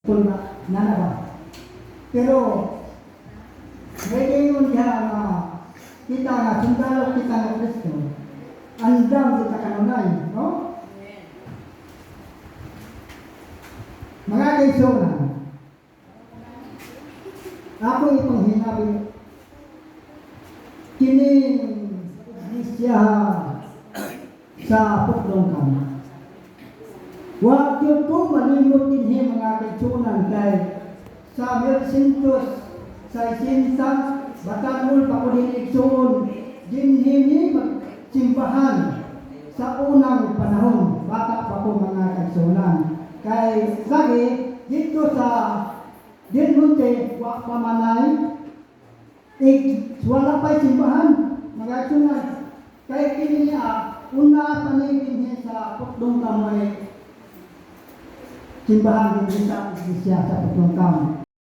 kung nanaba. Pero, may yun diya na kita nga, sundalo kita nga Kristo, andam kita kanunay, no? Mga kaisonan, ako ipanghinabi, kining isya sa putlong kama. Huwag yun po malimot din mga kaisonan kay sa 1960, Batanol pa ko din iksoon, dinhini magsimbahan sa unang panahon, bata pa ko mga kaisonan. Kay lagi dito sa Dinmunte, wa pamanay, wala pa'y simbahan, mga kaisonan. Kay kini niya, una panigin niya sa putlong kamay, simbahan din sa iglesia sa putlong kamay.